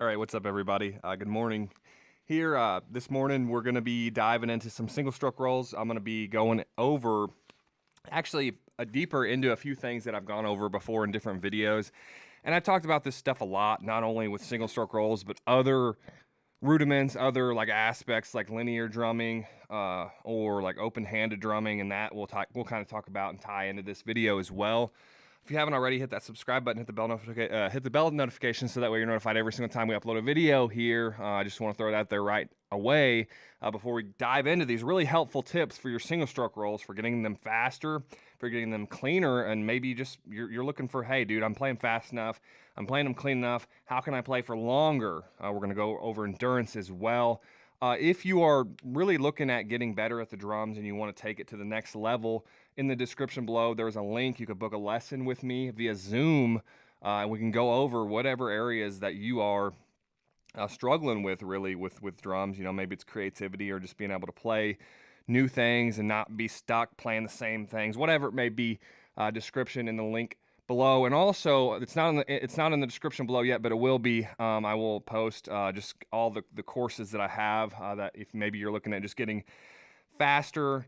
All right, what's up, everybody? Good morning. Here, this morning, we're going to be diving into some single stroke rolls. I'm going to be going over actually deeper into a few things that I've gone over before in different videos. And I talked about this stuff a lot, not only with single stroke rolls, but other rudiments, other like aspects like linear drumming or like open-handed drumming, and that we'll kind of talk about and tie into this video as well. If you haven't already, hit that subscribe button, hit the bell notification, so that way you're notified every single time we upload a video here. I just want to throw it out there right away before we dive into these really helpful tips for your single stroke rolls, for getting them faster, for getting them cleaner, and maybe just you're looking for, hey, dude, I'm playing fast enough, I'm playing them clean enough. How can I play for longer? We're going to go over endurance as well. If you are really looking at getting better at the drums and you want to take it to the next level, in the description below, there's a link. You could book a lesson with me via Zoom, and we can go over whatever areas that you are struggling with, really, with drums. You know, maybe it's creativity or just being able to play new things and not be stuck playing the same things, whatever it may be. Description in the link below, and also it's not in the description below yet, but it will be. I will post just all the courses that I have, that if maybe you're looking at just getting faster,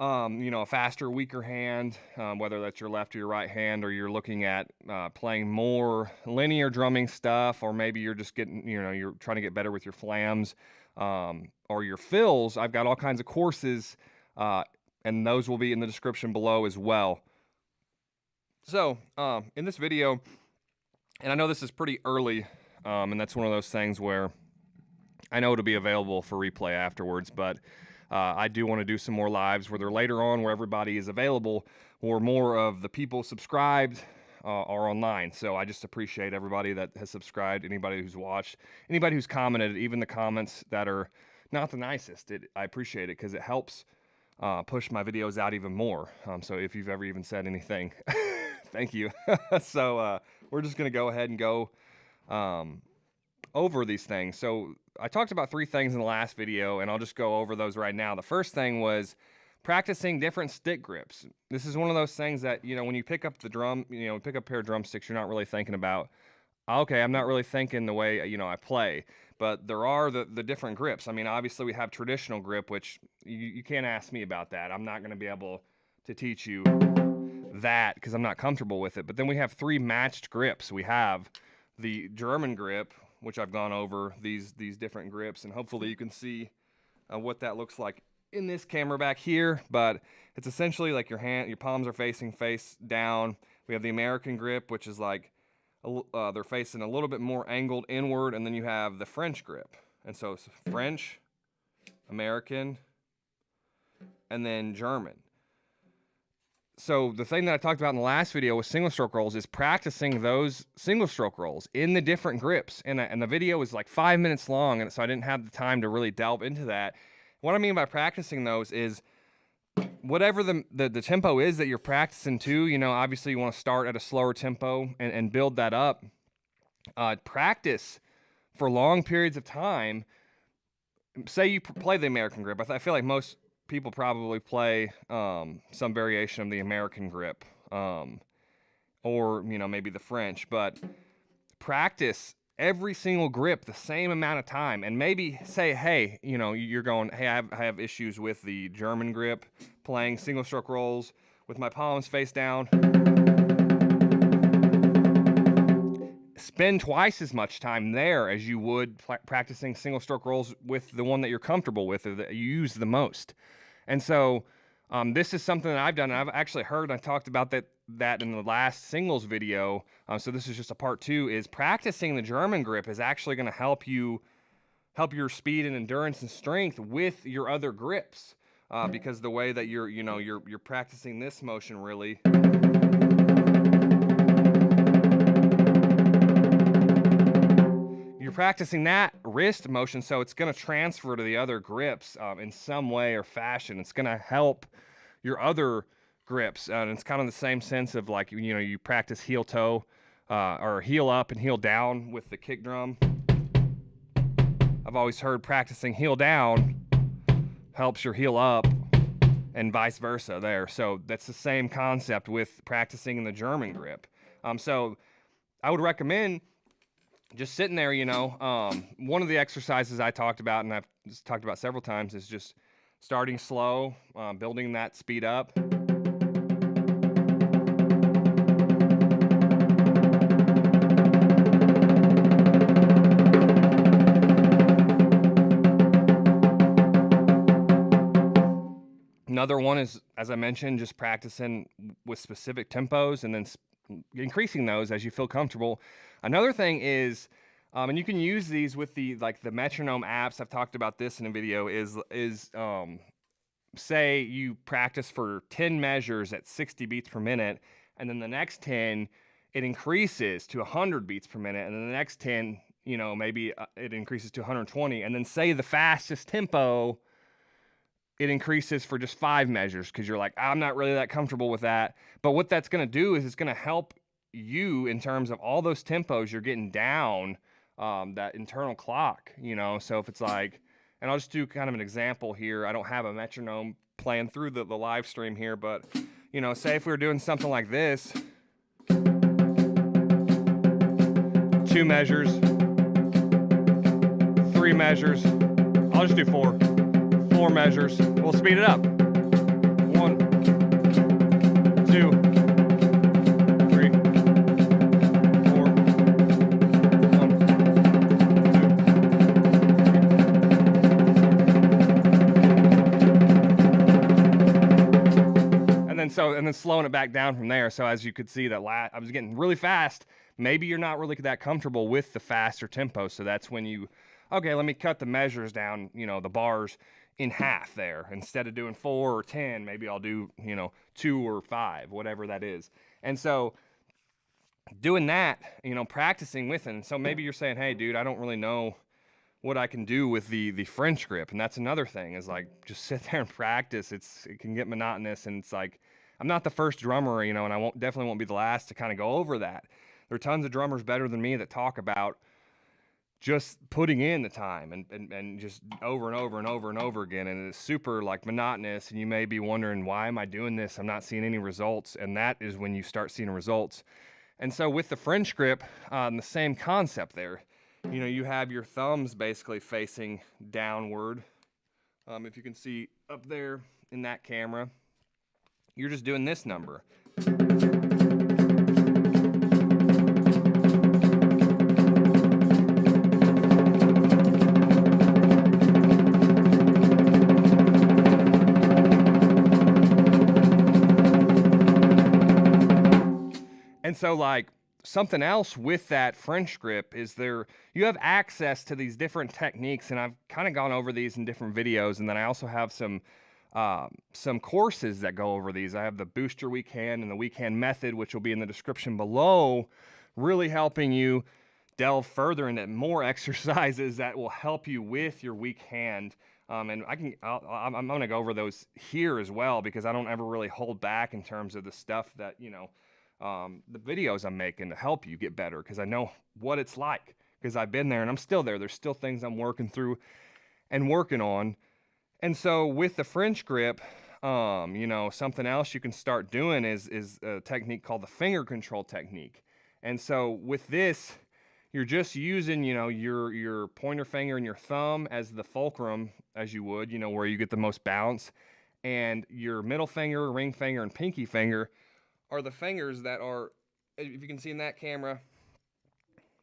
a faster, weaker hand, whether that's your left or your right hand, or you're looking at playing more linear drumming stuff, or maybe you're just getting, you're trying to get better with your flams or your fills. I've got all kinds of courses, and those will be in the description below as well. So, in this video, and I know this is pretty early, and that's one of those things where I know it'll be available for replay afterwards, but I do want to do some more lives where they're later on, where everybody is available, or more of the people subscribed are online. So I just appreciate everybody that has subscribed, anybody who's watched, anybody who's commented, even the comments that are not the nicest. I appreciate it, because it helps push my videos out even more. So if you've ever even said anything, thank you. So we're just going to go ahead and go over these things. So I talked about 3 things in the last video, and I'll just go over those right now. The first thing was practicing different stick grips. This is one of those things that, when you pick up the drum, pick up a pair of drumsticks, you're not really thinking about, okay, I'm not really thinking the way, I play. But there are the different grips. I mean, obviously we have traditional grip, which you can't ask me about that. I'm not going to be able to teach you that, because I'm not comfortable with it. But then we have 3 matched grips. We have the German grip, which I've gone over these different grips, and hopefully you can see what that looks like in this camera back here. But it's essentially like your palms are facing face down. We have the American grip, which is like they're facing a little bit more angled inward, and then you have the French grip. And so it's French, American, and then German. So the thing that I talked about in the last video with single stroke rolls is practicing those single stroke rolls in the different grips. And the video was like 5 minutes long, and so I didn't have the time to really delve into that. What I mean by practicing those is whatever the tempo is that you're practicing to, obviously you want to start at a slower tempo and build that up. Practice for long periods of time. Say you play the American grip. I feel like most people probably play some variation of the American grip, or maybe the French, but practice every single grip the same amount of time, and maybe say, hey, you're going, hey, I have issues with the German grip, playing single stroke rolls with my palms face down. Spend twice as much time there as you would practicing single stroke rolls with the one that you're comfortable with, or that you use the most. And so this is something that I've done, and I've actually heard, and I talked about that in the last singles video. So this is just a part 2, is practicing the German grip is actually going to help your speed and endurance and strength with your other grips, because the way that you're practicing this motion, really, you're practicing that wrist motion, so it's going to transfer to the other grips in some way or fashion. It's going to help your other grips, and it's kind of the same sense of like, you practice heel toe or heel up and heel down with the kick drum. I've always heard practicing heel down helps your heel up, and vice versa there. So that's the same concept with practicing in the German grip. So I would recommend just sitting there, one of the exercises I talked about, and I've just talked about several times, is just starting slow, building that speed up. Another one is, as I mentioned, just practicing with specific tempos and then increasing those as you feel comfortable. Another thing is, and you can use these with the metronome apps. I've talked about this in a video. Is say you practice for 10 measures at 60 beats per minute, and then the next 10 it increases to 100 beats per minute, and then the next 10, maybe it increases to 120, and then say the fastest tempo, it increases for just 5 measures because you're like, I'm not really that comfortable with that. But what that's going to do is it's going to help you in terms of all those tempos you're getting down, that internal clock, So if it's like, and I'll just do kind of an example here. I don't have a metronome playing through the live stream here, but, say if we were doing something like this, 2 measures, 3 measures, I'll just do 4. 4 measures. We'll speed it up. 1, 2, 3, 4. 1, 2, 3. And then slowing it back down from there. So as you could see, that I was getting really fast. Maybe you're not really that comfortable with the faster tempo. So that's when okay, let me cut the measures down, the bars in half there. Instead of doing 4 or 10, maybe I'll do, 2 or 5, whatever that is. And so doing that, practicing with it. And so maybe you're saying, hey, dude, I don't really know what I can do with the French grip. And that's another thing, is like, just sit there and practice. It can get monotonous, and it's like, I'm not the first drummer, and I definitely won't be the last to kind of go over that. There are tons of drummers better than me that talk about just putting in the time and just over and over and over and over again. And it's super monotonous, and you may be wondering, why am I doing this? I'm not seeing any results. And that is when you start seeing results. And so with the French grip, the same concept there. You have your thumbs basically facing downward. If you can see up there in that camera, you're just doing this number. And so something else with that French grip is you have access to these different techniques, and I've kind of gone over these in different videos. And then I also have some courses that go over these. I have the Boost Your Weak Hand and the Weak Hand Method, which will be in the description below, really helping you delve further into more exercises that will help you with your weak hand. And I'm going to go over those here as well, because I don't ever really hold back in terms of the stuff that, the videos I'm making to help you get better, because I know what it's like, because I've been there and I'm still there. There's still things I'm working through and working on. And so with the French grip, something else you can start doing is a technique called the finger control technique. And so with this, you're just using, your pointer finger and your thumb as the fulcrum, as you would, where you get the most bounce. And your middle finger, ring finger, and pinky finger are the fingers that are, if you can see in that camera,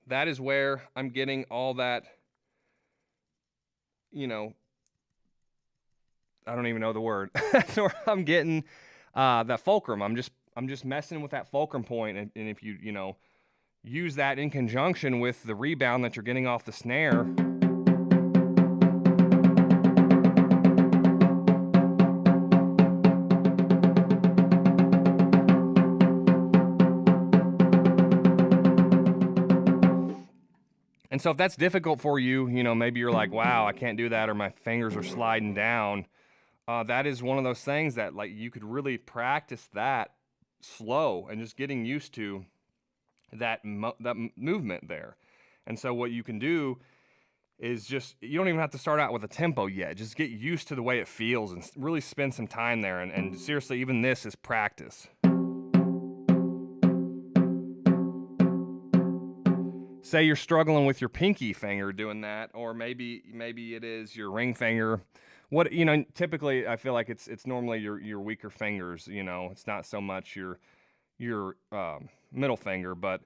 that is where I'm getting all that, I don't even know the word. That's where I'm getting that fulcrum. I'm just messing with that fulcrum point, and if you use that in conjunction with the rebound that you're getting off the snare, and so if that's difficult for you, maybe you're like, wow, I can't do that, or my fingers are sliding down. That is one of those things that you could really practice that slow and just getting used to that movement there. And so what you can do is you don't even have to start out with a tempo yet. Just get used to the way it feels and really spend some time there. And seriously, even this is practice. say you're struggling with your pinky finger doing that, or maybe it is your ring finger. What, typically I feel like it's normally your weaker fingers. It's not so much your middle finger. But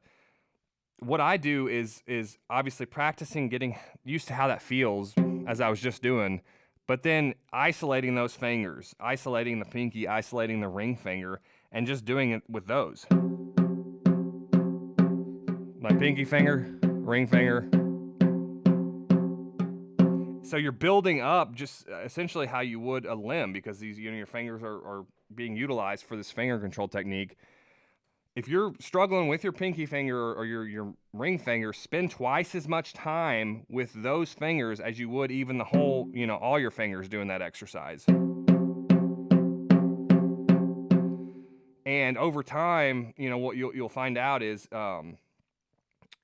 what I do is obviously practicing getting used to how that feels, as I was just doing, but then isolating those fingers, isolating the pinky, isolating the ring finger, and just doing it with those. My pinky finger, ring finger. So you're building up just essentially how you would a limb, because these, your fingers are being utilized for this finger control technique. If you're struggling with your pinky finger or your ring finger, spend twice as much time with those fingers as you would even the whole, all your fingers doing that exercise. And over time, what you'll find out is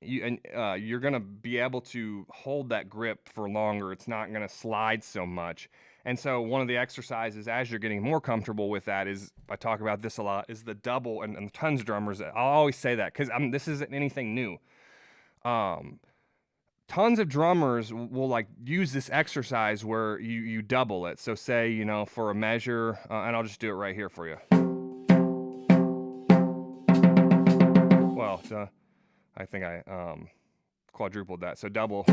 you're going to be able to hold that grip for longer. It's not going to slide so much. And so one of the exercises, as you're getting more comfortable with that, is, I talk about this a lot, is the double, and tons of drummers, I'll always say that, because this isn't anything new. Tons of drummers will like use this exercise where you double it. So say, for a measure, and I'll just do it right here for you. Well, I think I quadrupled that, so double.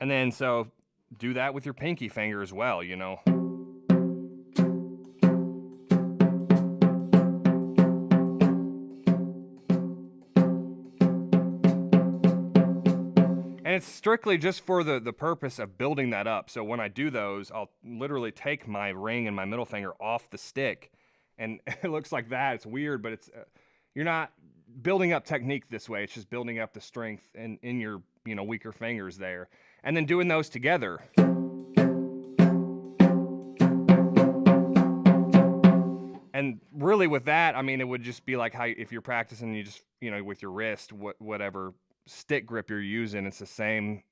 And then, so do that with your pinky finger as well, And it's strictly just for the purpose of building that up. So when I do those, I'll literally take my ring and my middle finger off the stick, and it looks like that. It's weird, but it's you're not building up technique this way. It's just building up the strength in your weaker fingers there, and then doing those together. And really with that, it would just be like how if you're practicing, you just with your wrist, whatever stick grip you're using, it's the same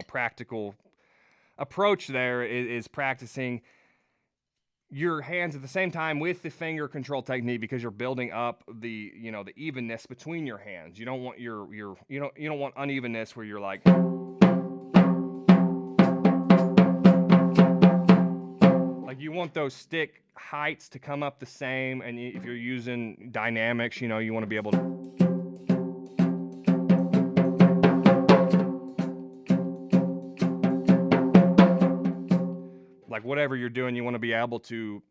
practical approach. There is practicing your hands at the same time with the finger control technique, because you're building up the the evenness between your hands. You don't want you don't want unevenness where you're like, you want those stick heights to come up the same. And if you're using dynamics, you want to be able to, like whatever you're doing, you want to be able to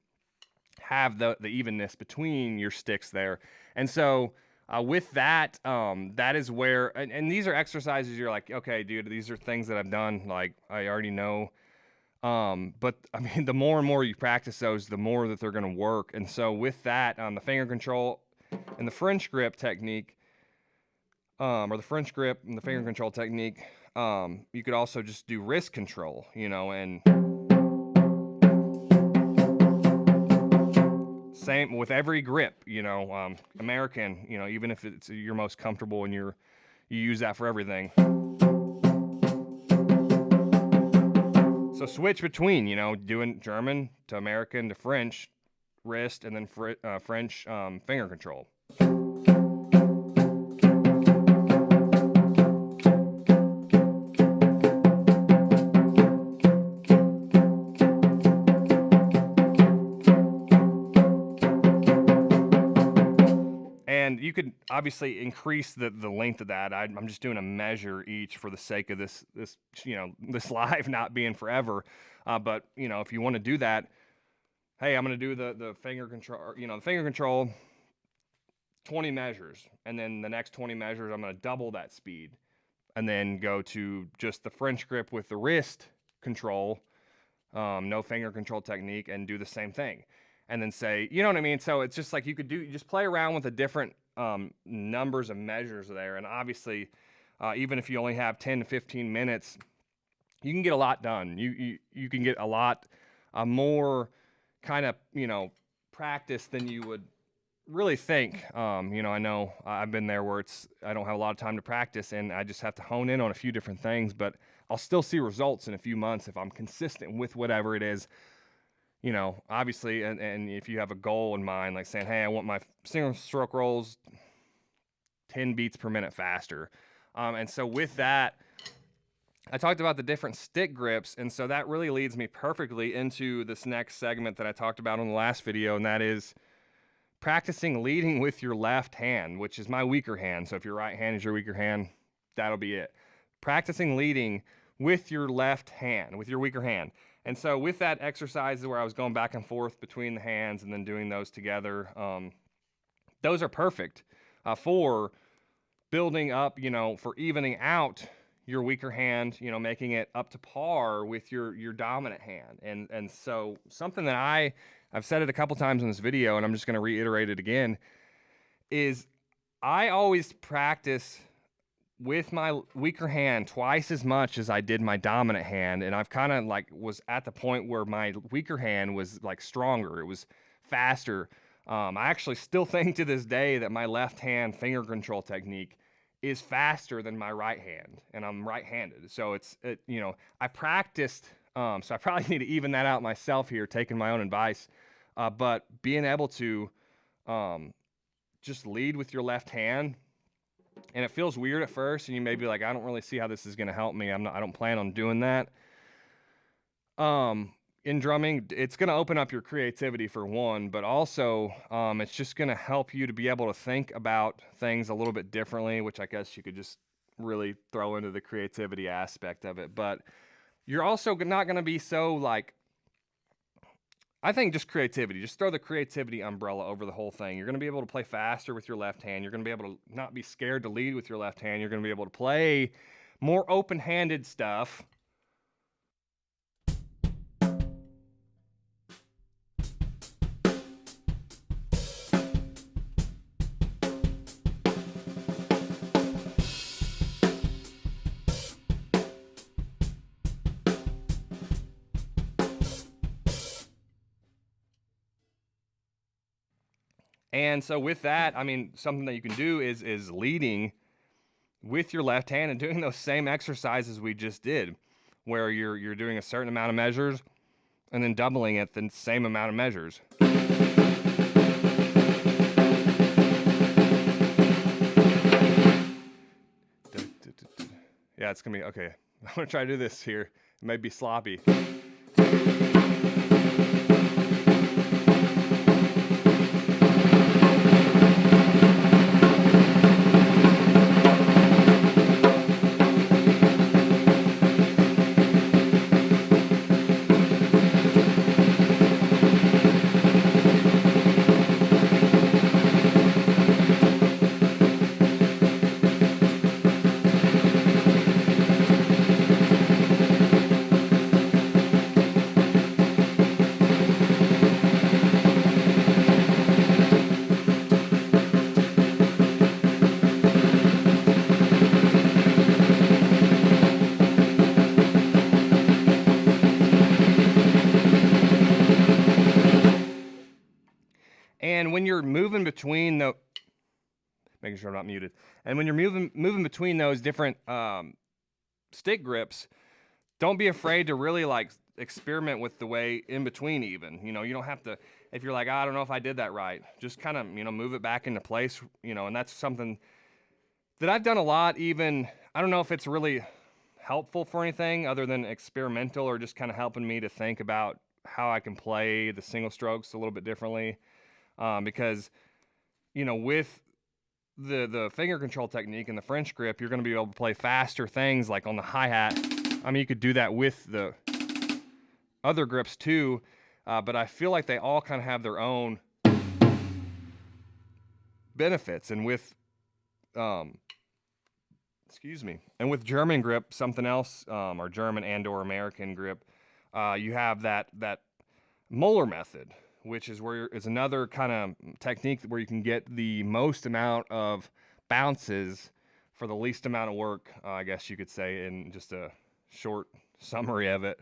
have the evenness between your sticks there. And so with that, that is where, and these are exercises you're like, okay, dude, these are things that I've done, like I already know. But the more and more you practice those, the more that they're going to work. And so with that, the finger control and the French grip technique, or the French grip and the finger control technique, you could also just do wrist control, and same with every grip, American, even if it's your most comfortable and you use that for everything. So switch between, doing German to American to French wrist, and then French finger control. And you could obviously increase the length of that. I'm just doing a measure each for the sake of this live not being forever. But if you want to do that, hey, I'm going to do the finger control, the finger control, 20 measures, and then the next 20 measures I'm going to double that speed, and then go to just the French grip with the wrist control, no finger control technique, and do the same thing. And then say, you know what I mean? So it's just like you just play around with the different numbers of measures there. And obviously, even if you only have 10 to 15 minutes, you can get a lot done. You can get a lot more kind of, practice than you would really think, I know I've been there where I don't have a lot of time to practice and I just have to hone in on a few different things, but I'll still see results in a few months if I'm consistent with whatever it is, obviously. And if you have a goal in mind, like saying, hey, I want my single stroke rolls 10 beats per minute faster. And so with that, I talked about the different stick grips, and so that really leads me perfectly into this next segment that I talked about in the last video, and that is practicing leading with your left hand, which is my weaker hand. So if your right hand is your weaker hand, that'll be it. Practicing leading with your left hand, with your weaker hand. And so with that exercise where I was going back and forth between the hands and then doing those together, those are perfect for building up, for evening out your weaker hand, making it up to par with your dominant hand. And so something that I've said it a couple times in this video, and I'm just going to reiterate it again, is I always practice with my weaker hand twice as much as I did my dominant hand. And I've kind of was at the point where my weaker hand was stronger. It was faster. I actually still think to this day that my left hand finger control technique is faster than my right hand, and I'm right-handed. So I practiced, so I probably need to even that out myself here, taking my own advice. But being able to just lead with your left hand, and it feels weird at first, and you may be like, I don't really see how this is going to help me. I don't plan on doing that. In drumming, it's going to open up your creativity for one, but also it's just going to help you to be able to think about things a little bit differently, which I guess you could just really throw into the creativity aspect of it. But you're also not going to be so I think just creativity. Just throw the creativity umbrella over the whole thing. You're going to be able to play faster with your left hand. You're going to be able to not be scared to lead with your left hand. You're going to be able to play more open-handed stuff. And so with that, something that you can do is leading with your left hand and doing those same exercises we just did, where you're doing a certain amount of measures and then doubling it the same amount of measures. Yeah, it's gonna be okay. I'm gonna try to do this here. It might be sloppy. And when you're moving between making sure I'm not muted. And when you're moving between those different stick grips, don't be afraid to really experiment with the way in between even. You don't have to, if you're like, I don't know if I did that right, just kind of, move it back into place, and that's something that I've done a lot. Even, I don't know if it's really helpful for anything other than experimental or just kind of helping me to think about how I can play the single strokes a little bit differently. Because, with the finger control technique and the French grip, you're going to be able to play faster things like on the hi-hat. You could do that with the other grips too, but I feel like they all kind of have their own benefits. And with, and with German grip, something else, or German and or American grip, you have that molar method, which is another kind of technique where you can get the most amount of bounces for the least amount of work, I guess you could say, in just a short summary of it.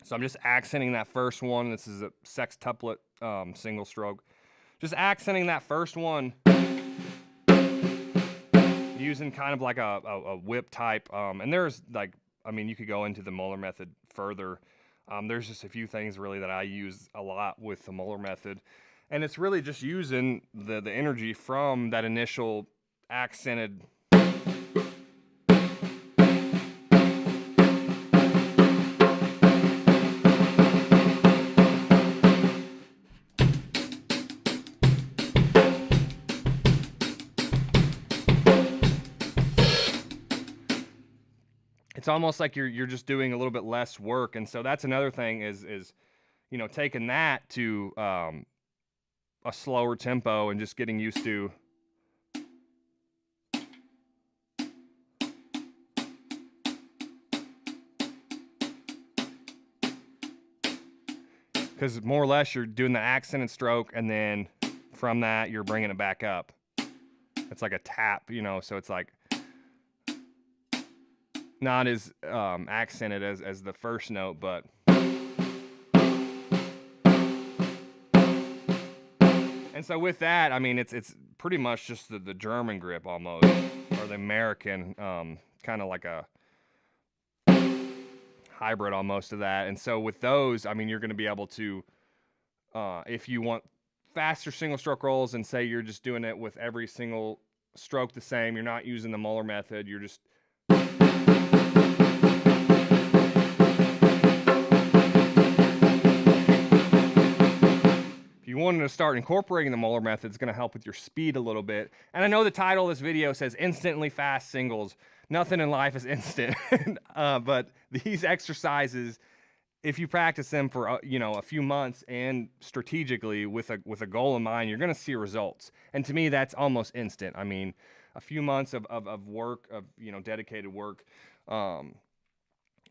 So I'm just accenting that first one. This is a sextuplet single stroke. Just accenting that first one using kind of like a whip type. And there's like, I mean, you could go into the Moeller method further. There's just a few things really that I use a lot with the Moeller method. And it's really just using the energy from that initial accented. It's almost like you're just doing a little bit less work. And so that's another thing is you know, taking that to a slower tempo and just getting used to because more or less you're doing the accented stroke, and then from that you're bringing it back up. It's like a tap, you know, so it's like not as accented as the first note, but and so with that, I mean, it's pretty much just the German grip almost, or the American, kind of like a hybrid almost of that. And so with those, I mean, you're going to be able to, if you want faster single stroke rolls, and say you're just doing it with every single stroke the same, you're not using the Moeller method, you're just wanting to start incorporating the Moeller method, it's going to help with your speed a little bit. And I know the title of this video says instantly fast singles. Nothing in life is instant. But these exercises, if you practice them for you know, a few months and strategically with a goal in mind, you're going to see results. And to me, that's almost instant. I mean, a few months of work, of, you know, dedicated work.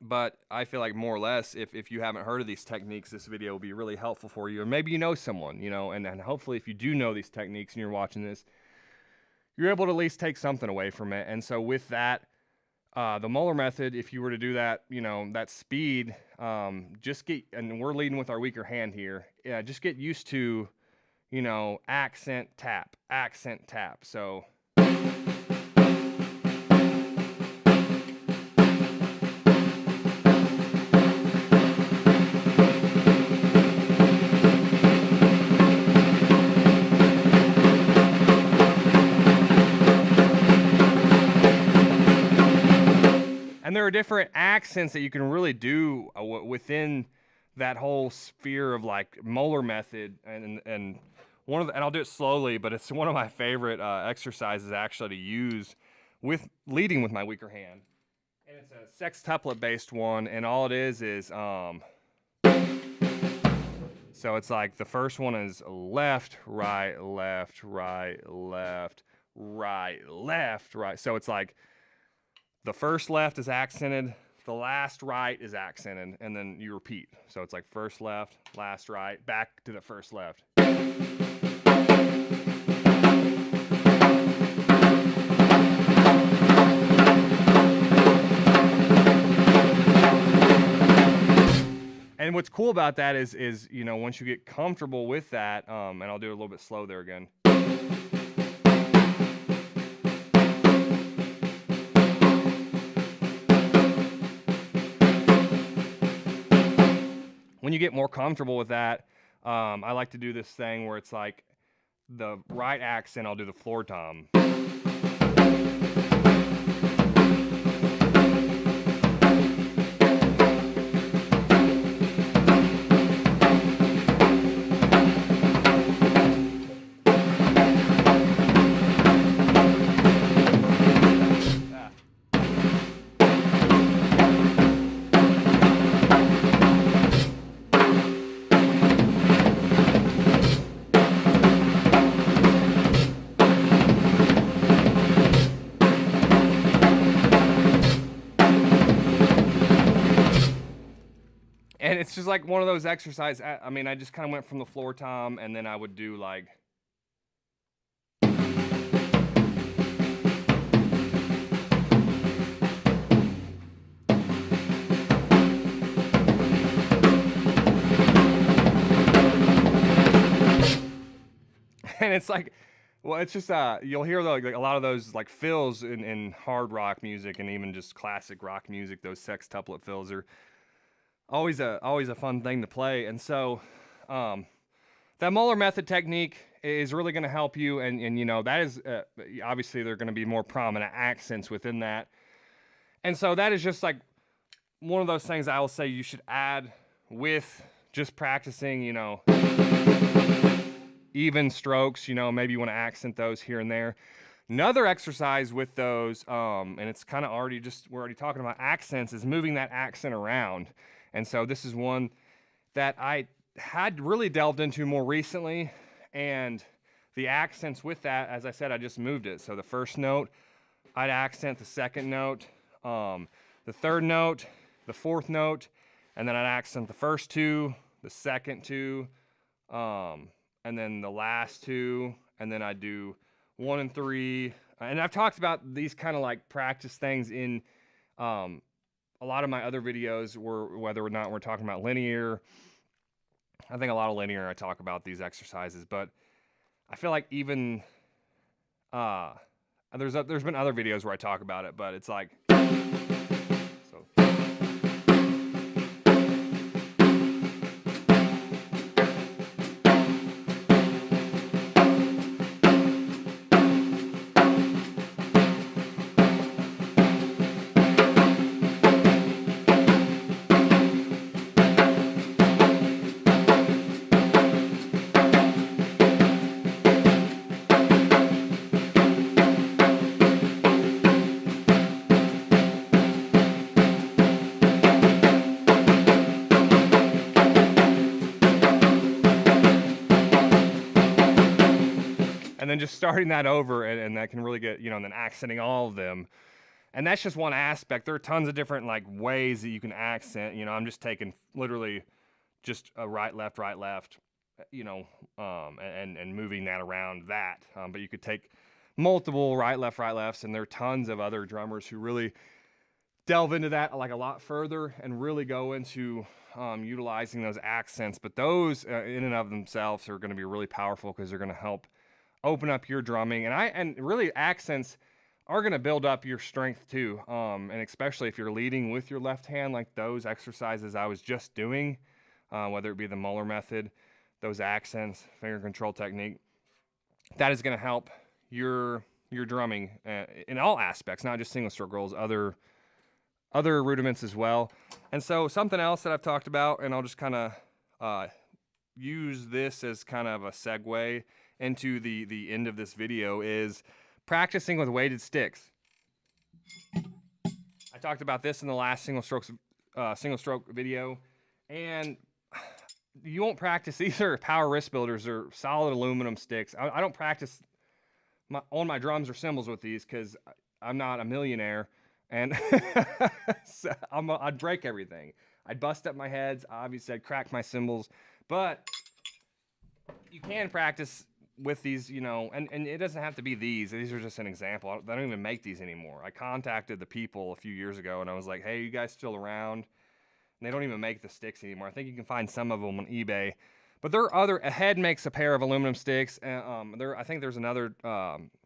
But I feel like more or less, if you haven't heard of these techniques, this video will be really helpful for you. And maybe you know someone, you know, and hopefully if you do know these techniques and you're watching this, you're able to at least take something away from it. And so with that, the Moeller method, if you were to do that, you know, that speed, just get, and we're leading with our weaker hand here, just get used to, you know, accent, tap. So and there are different accents that you can really do within that whole sphere of like Moeller method, and one of the, and I'll do it slowly, but it's one of my favorite exercises actually to use with leading with my weaker hand. And it's a sextuplet based one, and all it is so it's like the first one is left, right, left, right, left, right, left, right. So it's like the first left is accented, the last right is accented, and then you repeat. So it's like first left, last right, back to the first left. And what's cool about that is you know, once you get comfortable with that, and I'll do it a little bit slow there again. When you get more comfortable with that, I like to do this thing where it's like the right accent, I'll do the floor tom. And it's just like one of those exercises. I mean, I just kind of went from the floor tom, and then I would do like. and it's like, well, it's just you'll hear like a lot of those like fills in hard rock music and even just classic rock music. Those sextuplet fills are always a fun thing to play. And so that Muller method technique is really going to help you, and you know that is obviously there are going to be more prominent accents within that. And so that is just like one of those things I will say you should add with just practicing, you know, even strokes, you know, maybe you want to accent those here and there. Another exercise with those, and it's kind of already we're already talking about accents, is moving that accent around. And so this is one that I had really delved into more recently, and the accents with that, as I said, I just moved it. So the first note, I'd accent the second note, the third note, the fourth note, and then I'd accent the first two, the second two, and then the last two, and then I do 1 and 3. And I've talked about these kind of like practice things in a lot of my other videos, whether or not we're talking about linear. I think a lot of linear I talk about these exercises, but I feel like even there's been other videos where I talk about it, but it's like so. And then just starting that over, and that can really get, you know, and then accenting all of them. And that's just one aspect. There are tons of different like ways that you can accent. You know, I'm just taking literally just a right, left, you know, and moving that around that. But you could take multiple right, lefts, and there are tons of other drummers who really delve into that like a lot further and really go into utilizing those accents. But those in and of themselves are going to be really powerful because they're going to help open up your drumming, and really accents are going to build up your strength too, and especially if you're leading with your left hand, like those exercises I was just doing, whether it be the Muller method, those accents, finger control technique, that is going to help your drumming in all aspects, not just single stroke rolls, other rudiments as well. And so something else that I've talked about, and I'll just kind of use this as kind of a segue into the end of this video, is practicing with weighted sticks. I talked about this in the last single stroke video, and you won't practice either power wrist builders or solid aluminum sticks. I don't practice on my drums or cymbals with these because I'm not a millionaire, and so I'd break everything. I'd bust up my heads. Obviously, I'd crack my cymbals, but you can practice with these, you know, and it doesn't have to be these. These are just an example. They don't even make these anymore. I contacted the people a few years ago, and I was like, hey, you guys still around? And they don't even make the sticks anymore. I think you can find some of them on eBay. But there are other, Ahead makes a pair of aluminum sticks. I think there's another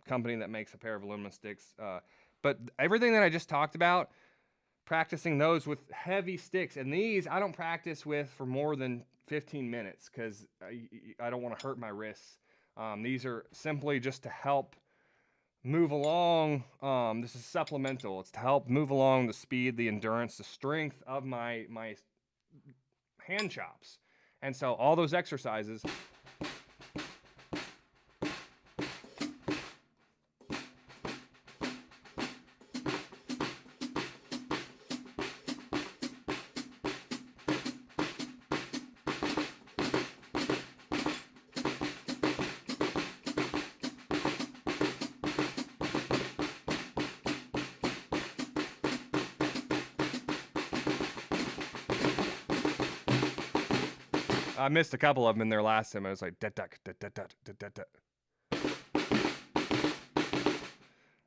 company that makes a pair of aluminum sticks. But everything that I just talked about, practicing those with heavy sticks. And these I don't practice with for more than 15 minutes because I don't want to hurt my wrists. These are simply just to help move along. This is supplemental. It's to help move along the speed, the endurance, the strength of my hand chops. And so all those exercises, I missed a couple of them in there last time. I was like,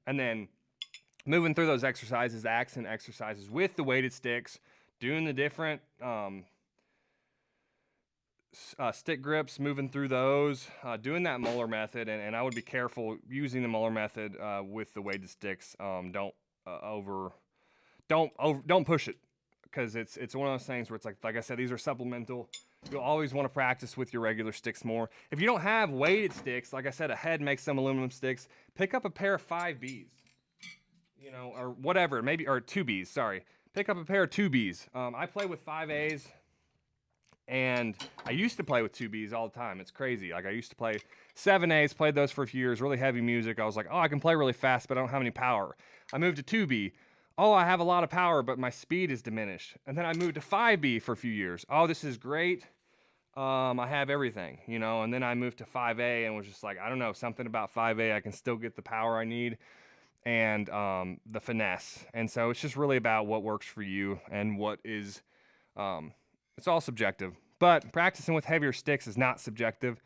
and then moving through those exercises, the accent exercises with the weighted sticks, doing the different stick grips, moving through those, doing that Muller method, and I would be careful using the Muller method with the weighted sticks. Don't push it, because it's one of those things where it's like I said, these are supplemental. You'll always want to practice with your regular sticks more. If you don't have weighted sticks, like I said, Ahead makes some aluminum sticks. Pick up a pair of 5Bs, or whatever, maybe, or 2Bs. Sorry, pick up a pair of 2Bs. I play with 5As. And I used to play with 2Bs all the time. It's crazy. Like, I used to play 7As, played those for a few years, really heavy music. I was like, oh, I can play really fast, but I don't have any power. I moved to 2B. Oh, I have a lot of power, but my speed is diminished. And then I moved to 5B for a few years. Oh, this is great. I have everything, and then I moved to 5A and was just like, I don't know, something about 5A. I can still get the power I need and the finesse. And so it's just really about what works for you and what is... it's all subjective, but practicing with heavier sticks is not subjective.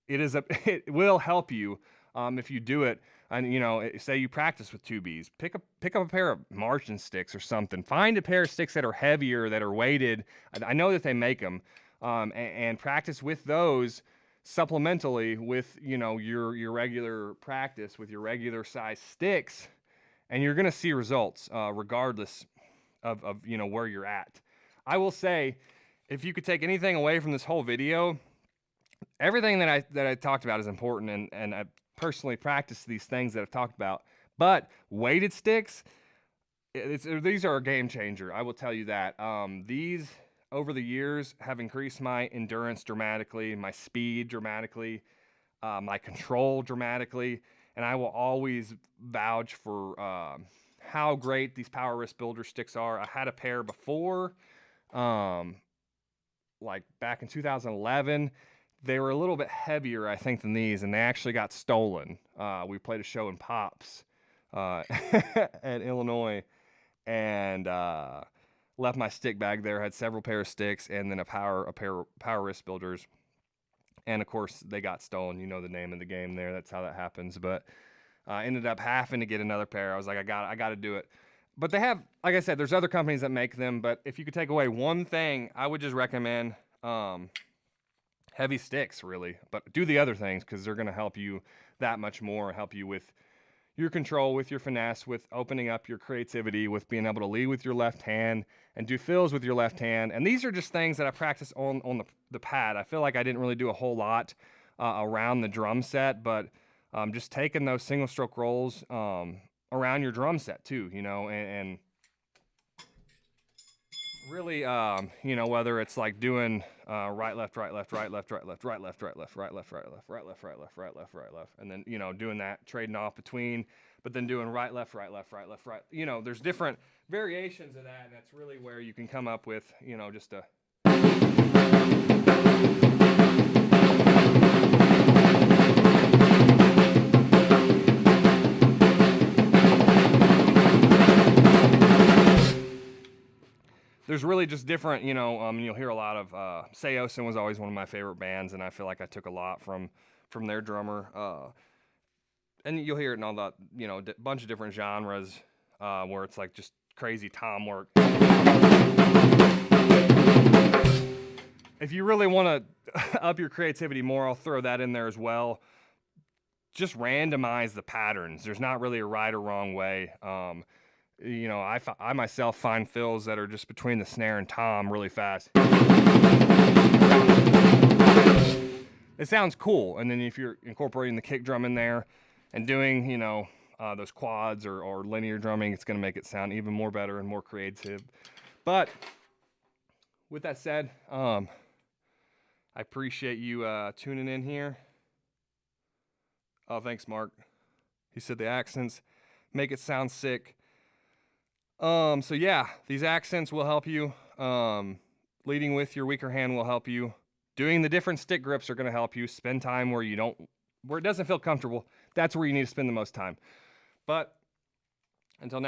It will help you if you do it. And say you practice with 2Bs, pick up a pair of marching sticks or something. Find a pair of sticks that are heavier, that are weighted. I know that they make them, and practice with those supplementally with your regular practice with your regular size sticks, and you're gonna see results regardless of where you're at. I will say, if you could take anything away from this whole video, everything that I talked about is important, and I personally practice these things that I've talked about. But weighted sticks, these are a game changer. I will tell you that. These, over the years, have increased my endurance dramatically, my speed dramatically, my control dramatically, and I will always vouch for how great these power wrist builder sticks are. I had a pair before. Like back in 2011, they were a little bit heavier, I think, than these, and they actually got stolen. We played a show in Pops at Illinois, and left my stick bag there. Had several pair of sticks, and then a pair of power wrist builders, and of course they got stolen. You know the name of the game there. That's how that happens. But I ended up having to get another pair. I was like, I got to do it. But they have, like I said, there's other companies that make them, but if you could take away one thing, I would just recommend heavy sticks, really. But do the other things, because they're going to help you that much more, help you with your control, with your finesse, with opening up your creativity, with being able to lead with your left hand and do fills with your left hand. And these are just things that I practice on the pad. I feel like I didn't really do a whole lot around the drum set, but just taking those single stroke rolls around your drum set too, and really, whether it's like doing right, left, right, left, right, left, right, left, right, left, right, left, right, left, right, left, right, left, right, left, right, left, right, left, and then, doing that, trading off between, but then doing right, left, right, left, right, left, right. There's different variations of that, and that's really where you can come up with, just a... There's really just different, you'll hear a lot of, Seosin was always one of my favorite bands, and I feel like I took a lot from their drummer. And you'll hear it in all that, bunch of different genres, where it's like just crazy tom work. If you really want to up your creativity more, I'll throw that in there as well. Just randomize the patterns. There's not really a right or wrong way. I myself find fills that are just between the snare and tom really fast. It sounds cool, and then if you're incorporating the kick drum in there and doing, those quads or linear drumming, it's going to make it sound even more better and more creative. But with that said, I appreciate you tuning in here. Oh, thanks, Mark. He said the accents make it sound sick. So yeah, these accents will help you. Leading with your weaker hand will help you. Doing the different stick grips are going to help you. Spend time where it doesn't feel comfortable. That's where you need to spend the most time. But until next